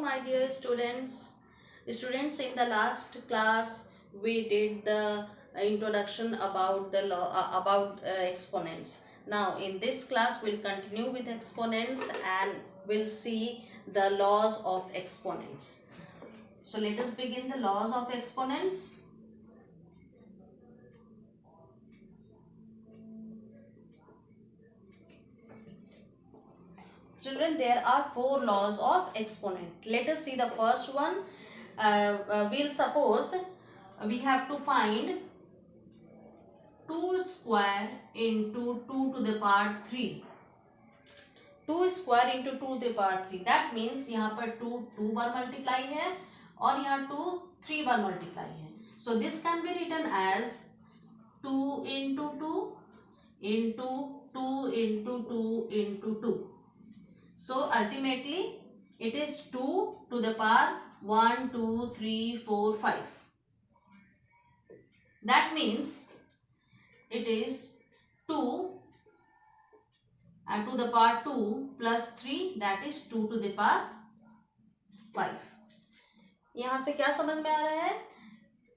my dear students. Students, in the last class we did the introduction about the law about exponents. Now in this class we'll continue with exponents and we'll see the laws of exponents. So let us begin the laws of exponents. Children, there are 4 laws of exponent. Let us see the first one. We'll suppose we have to find 2 square into 2 to the power 3. 2 square into 2 to the power 3. That means यहाँ पर 2 बार multiply है और यहाँ 2 3 बार multiply है. So this can be written as 2 into 2 into 2 into 2 into 2. So ultimately it is 2 to the power 1, 2, 3, 4, 5. That means it is 2 to the power 2 plus 3, that is 2 to the power 5. यहाँ से क्या समझ में आ रहा है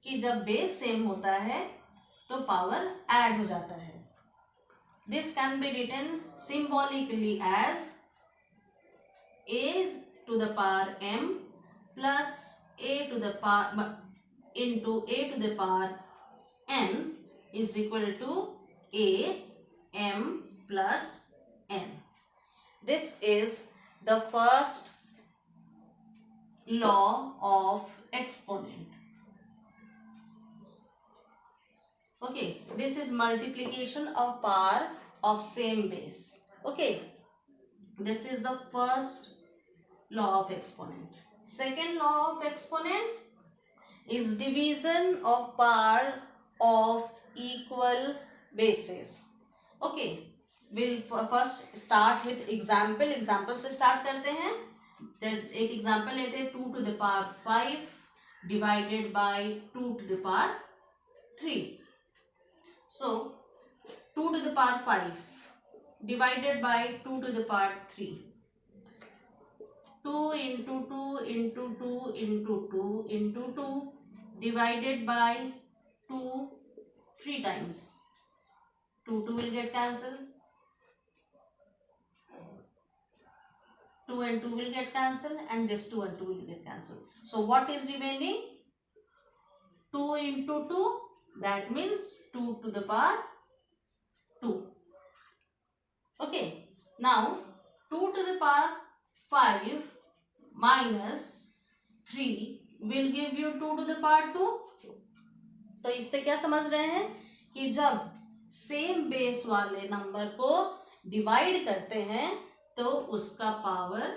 कि जब बेस सेम होता है तो पावर ऐड हो जाता है. This can be written symbolically as a to the power m plus a to the power into a to the power n is equal to a m plus n. This is the first law of exponent. Okay, this is multiplication of power of same base. Okay, this is the first law of exponent. Second law of exponent is division of power of equal bases. Okay, we'll first start with example. Example से start करते हैं. एक example लेते हैं 2 to the power 5 divided by 2 to the power 3. So 2 to the power 5 divided by 2 to the power 3. 2 into 2 into 2 into 2 into 2 divided by 2 3 times. 2 will get cancelled. 2 and 2 will get cancelled and this 2 and 2 will get cancelled. So what is remaining? 2 into 2, that means 2 to the power 2. Okay, now 2 to the power 5 minus 3 will give you 2 to the power 2. तो इससे क्या समझ रहे हैं कि जब same base वाले number को डिवाइड करते हैं तो उसका पावर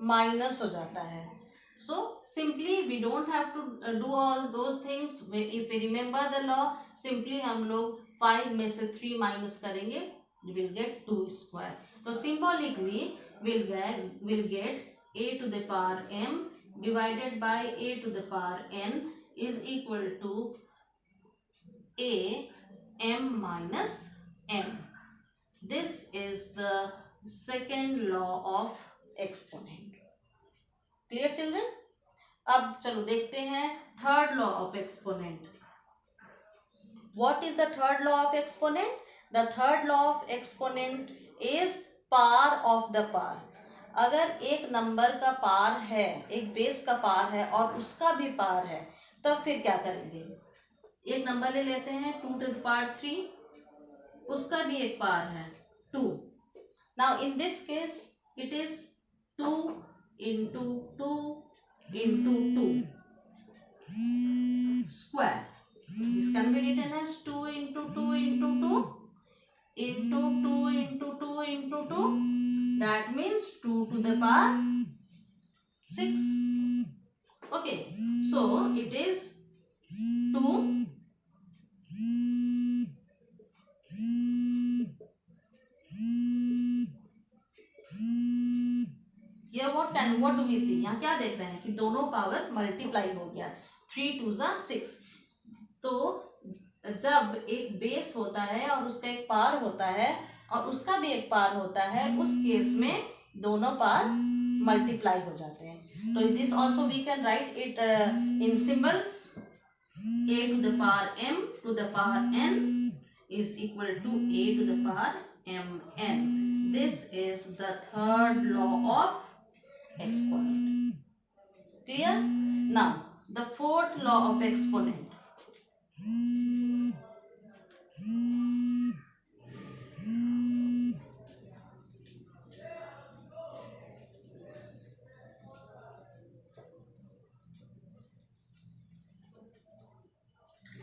माइनस हो जाता है. So simply we don't have to do all those things. If we remember the law, simply हम लोग 5 में से 3 माइनस करेंगे, we will get 2 square. तो symbolically we'll get a to the power m divided by a to the power n is equal to a m minus n. This is the second law of exponent. Clear children? अब चलो देखते हैं third law of exponent. What is the third law of exponent? The third law of exponent is power of the power. अगर एक number का पार है, एक base का पार है और उसका भी पार है, तब फिर क्या करेंगे? एक नंबर ले लेते हैं 2 to the power 3, उसका भी एक पार है 2. Now in this case it is 2 into 2 into 2 square. This can be written as 2 into 2 into 2 into 2 into 2 into 2. That means 2 to the power 6. Okay, so it is 2 here what do we see? यहाँ क्या देख रहे हैं कि दोनों power multiply हो गया. 3 2 6. तो जब एक बेस होता है और उसका एक पार होता है और उसका भी एक पार होता है, उस केस में दोनों पार मल्टीप्लाई हो जाते हैं. So this also we can write it in symbols. A to the power m to the power n is equal to a to the power mn. This is the third law of exponent. Clear? Now, the fourth law of exponent.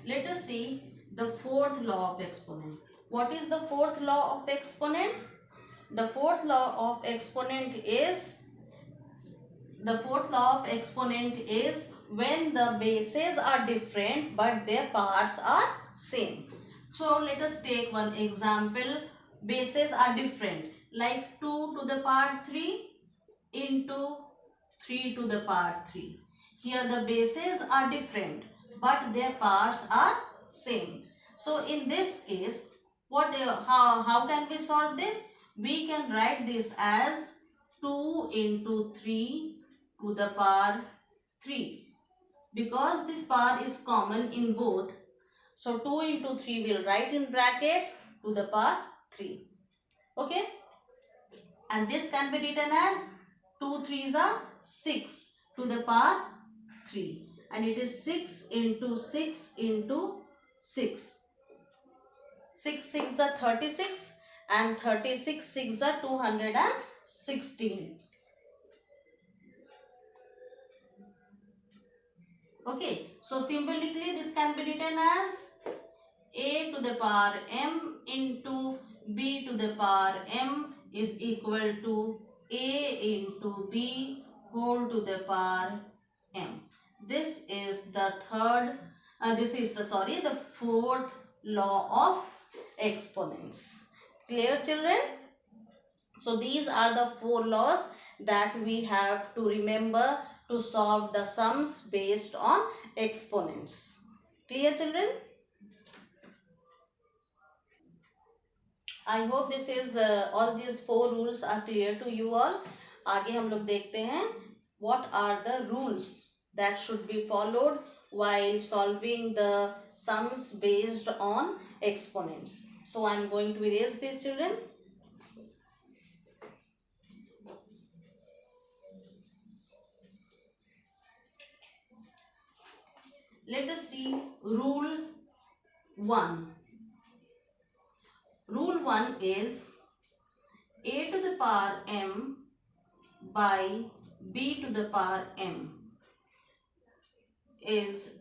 Let us see the fourth law of exponent. What is the fourth law of exponent? The fourth law of exponent is when the bases are different but their parts are same. So let us take one example. Bases are different, like 2 to the power 3 into 3 to the power 3. Here the bases are different but their parts are same. So in this case, how can we solve this? We can write this as 2 into 3 to the power 3, because this power is common in both. So 2 into 3 will write in bracket to the power 3. Okay, and this can be written as 2 3s are 6 to the power 3, and it is 6 into 6 into 6. 6 6 are 36 and 36 6 are 216. Okay, so symbolically this can be written as a to the power m into b to the power m is equal to a into b whole to the power m. This is the the fourth law of exponents. Clear, children? So these are the four laws that we have to remember to solve the sums based on exponents. Clear, children? I hope this is all these four rules are clear to you all. आगे हम लोग देखते हैं what are the rules that should be followed while solving the sums based on exponents. So I am going to erase this, children. Let us see rule 1. Rule 1 is a to the power m by b to the power m is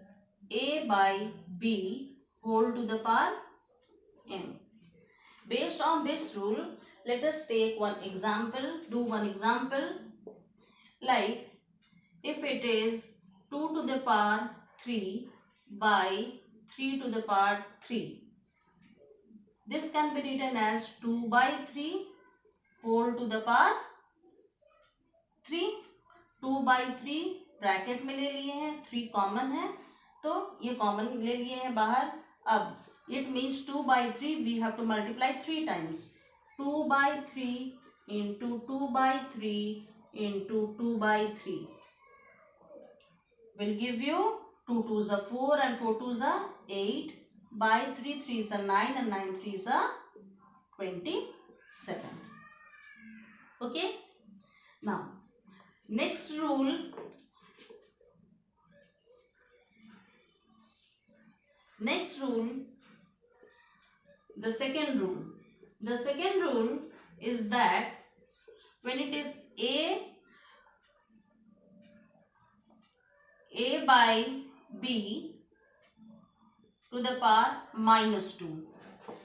a by b whole to the power m. Based on this rule, let us take one example, do one example, like if it is 2 to the power 3 by 3 to the power 3. This can be written as 2 by 3 whole to the power 3. 2 by 3 bracket में ले लिए हैं, 3 common है तो ये common ले लिए हैं बाहर. अब it means 2 by 3 we have to multiply 3 times. 2 by 3 into 2 by 3 into 2 by 3 will give you 2 2s are 4 and 4 2s are 8 by 3 3s are 9 and 9 3s are 27. Okay, now next rule, the second rule is that when it is a by b to the power minus 2.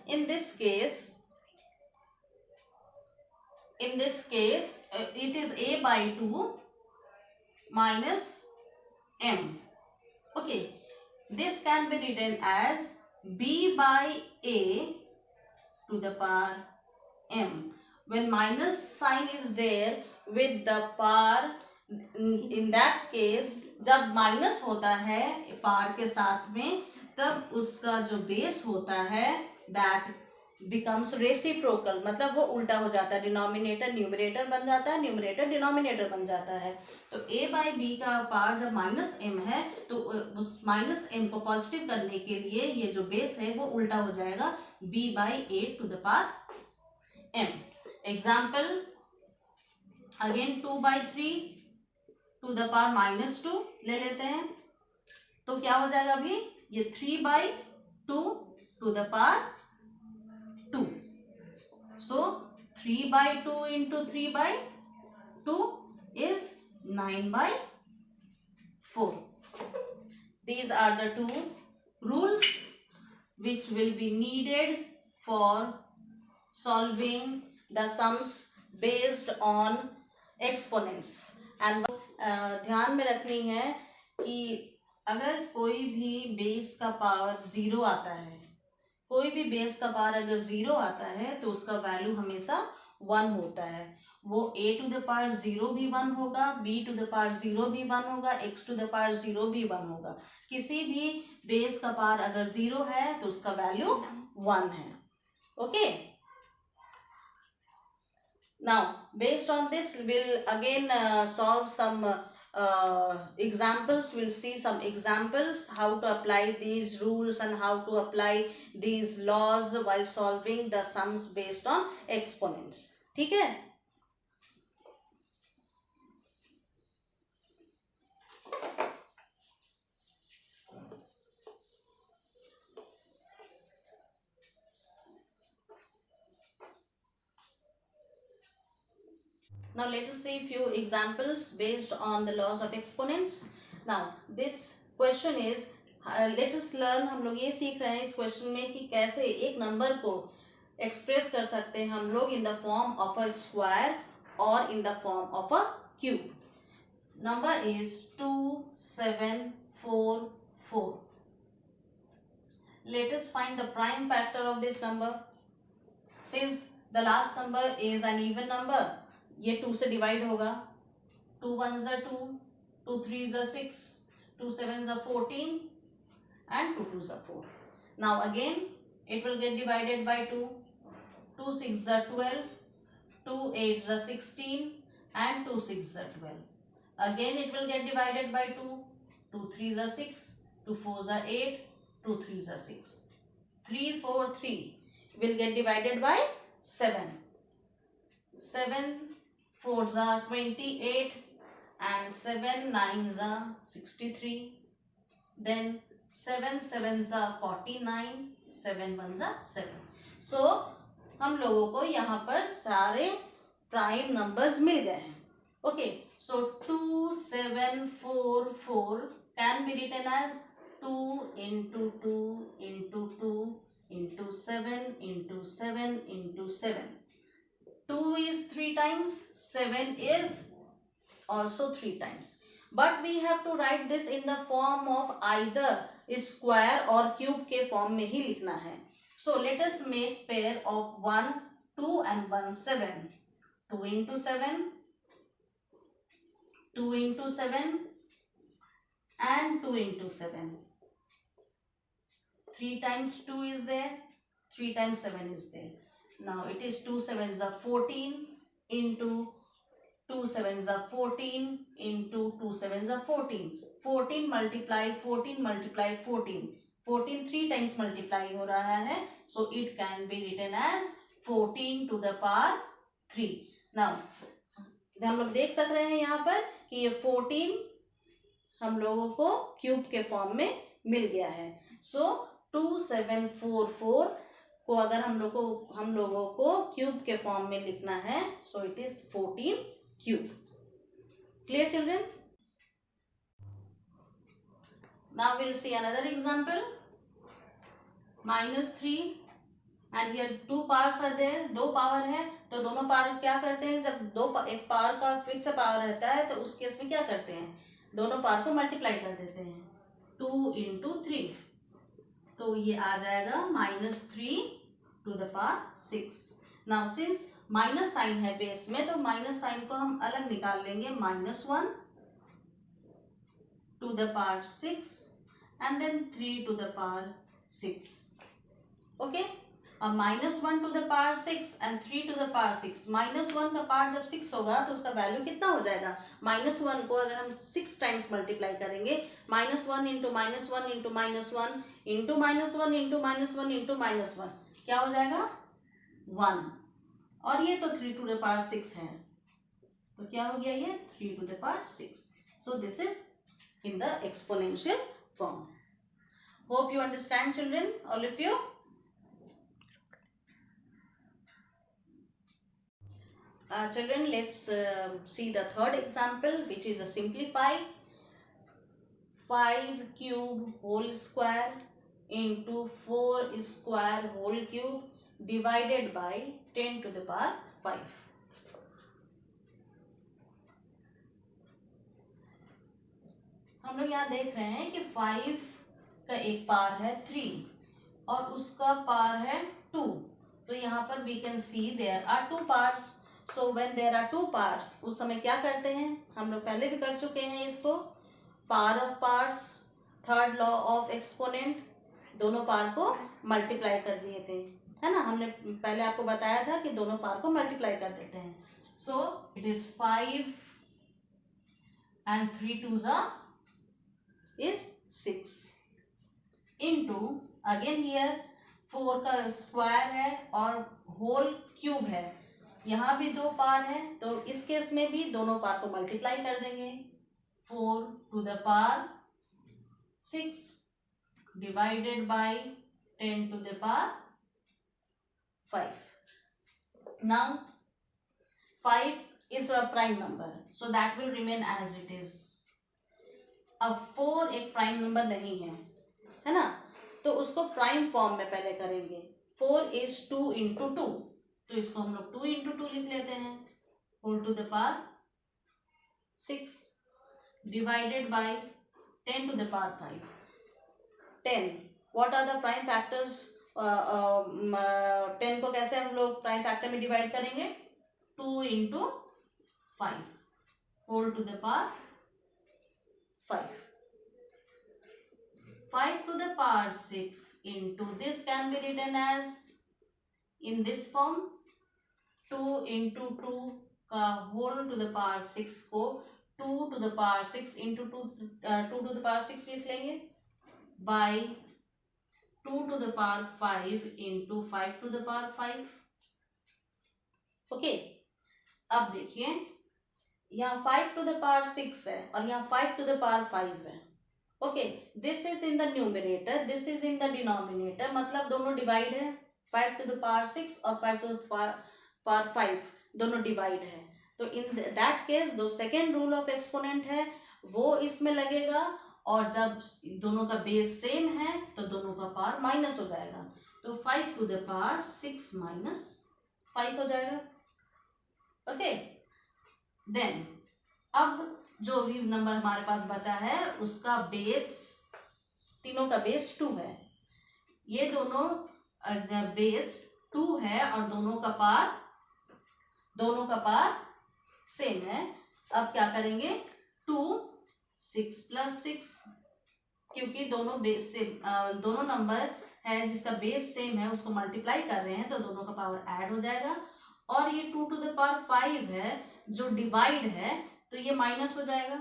In this case it is a by 2 minus m. Okay, this can be written as b by a to the power m. When minus sign is there with the power, in that case जब minus होता है power के साथ में, तब उसका जो base होता है that बिकम्स रेसिप्रोकल, मतलब वो उल्टा हो जाता है, डिनोमिनेटर न्यूमरेटर बन जाता है, न्यूमरेटर डिनोमिनेटर बन जाता है। तो a बाई बी का पावर जब माइनस एम है तो उस माइनस एम को पॉजिटिव करने के लिए ये जो बेस है वो उल्टा हो जाएगा, b by a to the power m। Example again 2 by 3 to the power minus 2 ले लेते हैं, तो क्या हो जाएगा अभी, ये 3 by 2 to the power 2। So 3 by 2 into 3 by 2 is 9 by 4. These are the two rules which will be needed for solving the sums based on exponents. And ध्यान में रखनी है कि अगर कोई भी बेस का पावर जीरो आता है, कोई भी बेस का पावर अगर जीरो आता है तो उसका वैल्यू हमेशा 1 होता है। वो a टू द पावर 0 भी 1 होगा, b टू द पावर 0 भी 1 होगा, x टू द पावर 0 भी 1 होगा। किसी भी बेस का पावर अगर 0 है तो उसका वैल्यू 1 है। Okay, now based on this will again solve some examples. We'll see some examples how to apply these rules and how to apply these laws while solving the sums based on exponents. ठीक है, now let us see few examples based on the laws of exponents. Now this question is let us learn, हम लोग ये सीख रहे हैं इस question में कि कैसे एक नंबर को एक्सप्रेस कर सकते हैं हम लोग in the form of a square और in the form of a cube. Number is 2744. Let us find the prime factor of this number. Since the last number is an even number, ये 2 से divide होगा, 2 1s are 2, 2 3s are 6, 2 7s are 14 and 2 2s are 4. Now again it will get divided by 2, 2 6s are 12, 2 8s are 16 and 2 6s are 12. Again it will get divided by 2, 2 3s are 6, 2 4s are 8, 2 3s are 6. 3 4 3 will get divided by 7. 7 4s are 28 and 7 9s are 63. Then 7 7s are 49, 7 1s are 7. So हम लोगों को यहाँ पर सारे prime numbers मिल गए हैं। Okay, so 2744 can be written as 2 into 2 into 2 into 7 into 7 into 7. 2 is 3 times, 7 is also 3 times. But we have to write this in the form of either square और cube के form में ही लिखना है। So let us make pair of 1 2 and 1 7. 2 into 7, 2 into 7 and 2 into 7. 3 times 2 is there, 3 times 7 is there. Now it is 2 7s are 14 into 2 7s are 14 into 2 7s are 14. 14 multiply 14 multiply 14. 14 3 times multiply हो रहा है, so it can be written as 14 to the power 3. Now हम लोग देख सक रहे हैं यहाँ पर कि ये 14 हम लोगों को क्यूब के फॉर्म में मिल गया है। सो 2744 को अगर हम लोगों को क्यूब के फॉर्म में लिखना है, so it is 14 cube. Clear children? Now will see another example. -3 and here 2 powers are there, 2 power है तो दोनों पावर क्या करते हैं, जब एक पावर का फिक्स पावर रहता है तो उस केस में क्या करते हैं, दोनों पावर को मल्टीप्लाई कर देते हैं। 2 into 3, तो ये आ जाएगा -3 to the power 6. Now since minus sign है बेस में तो माइनस साइन को हम अलग निकाल लेंगे, -1 to the power 6 and then 3 to the power 6. Okay, अब -1 to the power 6 and 3 to the power 6, -1 का पावर जब 6 होगा तो उसका वैल्यू कितना हो जाएगा, -1 को अगर हम 6 टाइम्स मल्टीप्लाई करेंगे, -1 into -1 into -1 into -1 into -1 into -1 क्या हो जाएगा 1, और ये तो 3 टू द पावर 6 है, तो क्या हो गया ये 3 to the power 6. So this is in the exponential form. Hope you understand, children, all of you. Children, let's see the third example, which is a simplify 5 cube whole square into 4 square whole cube divided by 10 to the power 5. हम लोग यहाँ देख रहे हैं कि 5 का एक पार है 3 और उसका पार है 2. तो यहाँ पर we can see there are 2 parts. So when there are 2 parts, उस समय क्या करते हैं, हम लोग पहले भी कर चुके हैं इसको, power of powers, third law of exponent, दोनों पार को मल्टीप्लाई कर दिए थे, है ना. हमने पहले आपको बताया था कि दोनों पार को मल्टीप्लाई कर देते हैं. सो it is 5 and 3 twos is 6 into again here 4 का स्क्वायर है और होल क्यूब है. यहाँ भी 2 पार है तो इस केस में भी दोनों पार को मल्टीप्लाई कर देंगे. 4 to the power 6 divided by 10 to the power 5. Now 5 is a prime number, so that will remain as it is. अब 4 एक प्राइम नंबर नहीं है ना, तो उसको प्राइम फॉर्म में पहले करेंगे. 4 is 2 into 2, तो इसको हम लोग 2 into 2 लिख लेते हैं, whole to the power 6 divided by 10 to the power 5. 10, what are the prime factors? 10 को कैसे हम लोग प्राइम फैक्टर में डिवाइड करेंगे, 2 into 5 whole to the power 5. 5 to the power 6 into this can be written as in this form, 2 into 2 का whole to the power 6 को 2 to the power 6 into 2 to the power 6 लिख लेंगे by 2 to the power 5 into 5 to the power 5. Okay, अब देखिए यहाँ 5 to the power 6 है और यहाँ 5 to the power 5 है. Okay, this is in the numerator, this is in the denominator, मतलब दोनों डिवाइड है. 5 to the power 6 और 5 to the power 5 दोनों डिवाइड है. तो इन दैट केस जो सेकेंड रूल ऑफ एक्सपोनेंट है वो इसमें लगेगा, और जब दोनों का बेस सेम है तो दोनों का पावर माइनस हो जाएगा. तो 5 to the power 6 minus 5 हो जाएगा. ओके, देन अब जो भी नंबर हमारे पास बचा है उसका बेस, तीनों का बेस 2 है. ये दोनों बेस 2 है और दोनों का पार सेम है. अब क्या करेंगे, 2 6 plus 6, क्योंकि दोनों बेस से दोनों नंबर है जिसका बेस सेम है उसको मल्टीप्लाई कर रहे हैं तो दोनों का पावर ऐड हो जाएगा. और ये 2 to the power 5 है जो डिवाइड है तो ये माइनस हो जाएगा.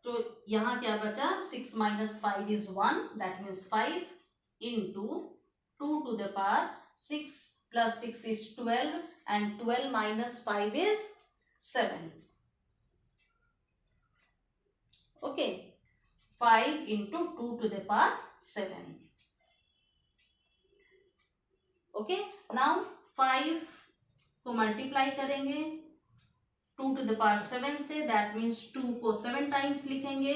तो यहाँ क्या बचा, 6 minus 5 is 1, that means 5 into 2 to the power 6 plus 6 is 12 and 12 minus 5 is 7. Okay, 5 into 2 to the power 7. Okay, now 5 को मल्टीप्लाई करेंगे 2 to the power 7 से, दैट मीन्स 2 को 7 टाइम्स लिखेंगे.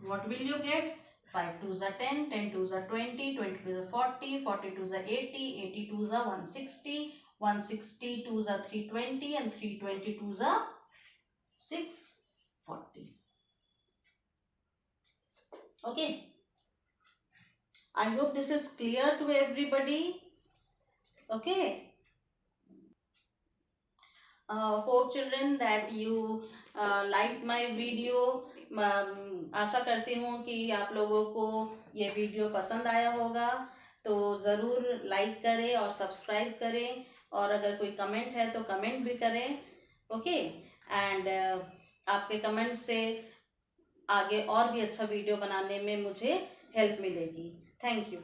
What will you get? 5 twos are 10, 10 twos are 20, 20 twos are 40, 40 twos are 80, 80 twos are 160, 160 twos are 320 and 320 twos are 640. Okay, I hope this is clear to everybody. Okay, hope children that you like my video. आशा करती हूँ कि आप लोगों को ये video पसंद आया होगा, तो ज़रूर लाइक करें और सब्सक्राइब करें, और अगर कोई कमेंट है तो कमेंट भी करें। ओके, एंड आपके कमेंट से आगे और भी अच्छा वीडियो बनाने में मुझे हेल्प मिलेगी। Thank you.